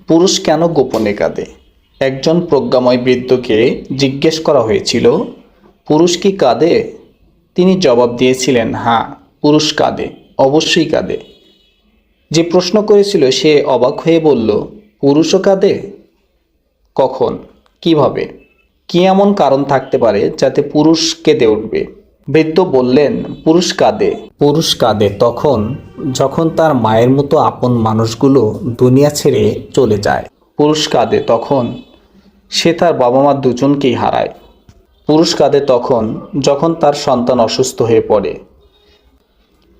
পুরুষ কেন গোপনে কাঁদে? একজন প্রজ্ঞাময় বৃদ্ধকে জিজ্ঞেস করা হয়েছিল, পুরুষ কি কাঁদে? তিনি জবাব দিয়েছিলেন, হ্যাঁ, পুরুষ কাঁদে, অবশ্যই কাঁদে। যে প্রশ্ন করেছিল সে অবাক হয়ে বলল, পুরুষও কাঁদে? কখন, কিভাবে, কি এমন কারণ থাকতে পারে যাতে পুরুষ কেঁদে উঠবে? বৃদ্ধ বললেন, পুরুষ কাঁদে তখন যখন তার মায়ের মতো আপন মানুষগুলো দুনিয়া ছেড়ে চলে যায়। পুরুষ কাঁদে তখন সে তার বাবা মা দুজনকেই হারায়। পুরুষ কাঁদে তখন যখন তার সন্তান অসুস্থ হয়ে পড়ে।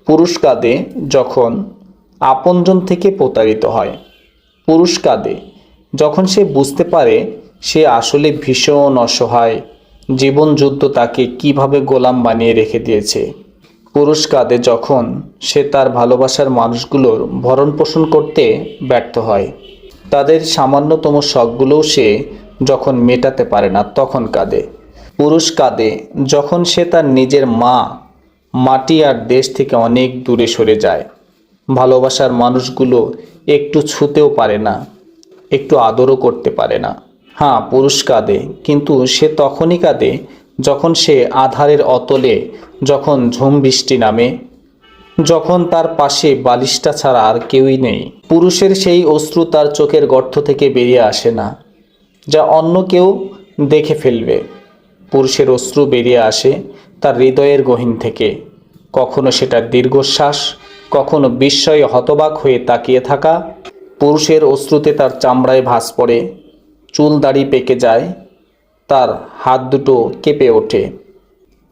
পুরুষ কাঁদে যখন আপনজন থেকে প্রতারিত হয়। পুরুষ কাঁদে যখন সে বুঝতে পারে সে আসলে ভীষণ অসহায়, জীবনযুদ্ধ তাকে কিভাবে গোলাম বানিয়ে রেখে দিয়েছে। পুরুষ কাঁদে যখন সে তার ভালোবাসার মানুষগুলোর ভরণ পোষণ করতে ব্যর্থ হয়। তাদের সামান্যতম শখগুলোও সে যখন মেটাতে পারে না তখন কাঁদে। পুরুষ কাঁদে যখন সে তার নিজের মাটি আর দেশ থেকে অনেক দূরে সরে যায়। ভালোবাসার মানুষগুলো একটু ছুঁতেও পারে না, একটু আদরও করতে পারে না। হ্যাঁ, পুরুষ কাঁদে, কিন্তু সে তখনই কাঁদে যখন সে আঁধারের অতলে, যখন ঝুম বৃষ্টি নামে, যখন তার পাশে বালিশটা ছাড়া আর কেউই নেই। পুরুষের সেই অশ্রু তার চোখের গর্ত থেকে বেরিয়ে আসে না, যা অন্য কেউ দেখে ফেলবে। পুরুষের অশ্রু বেরিয়ে আসে তার হৃদয়ের গহীন থেকে। কখনো সেটা দীর্ঘশ্বাস, কখনো বিস্ময়ে হতবাক হয়ে তাকিয়ে থাকা। পুরুষের অশ্রুতে তার চামড়ায় ভাঁজ পড়ে, চুল দাড়ি পেকে যায়, তার হাত দুটো কেঁপে ওঠে।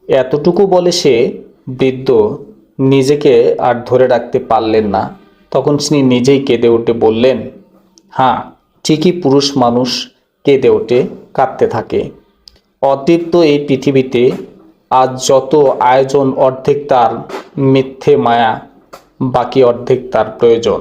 এতটুকু বলে সে বৃদ্ধ নিজেকে আর ধরে রাখতে পারলেন না। তখন তিনি নিজেই কেঁদে উঠে বললেন, হ্যাঁ, ঠিকই, পুরুষ মানুষ কেঁদে ওঠে, কাঁদতে থাকে। অতৃপ্ত এই পৃথিবীতে আজ যত আয়োজন, অর্ধেক তার মিথ্যে মায়া, বাকি অর্ধেক তার প্রয়োজন।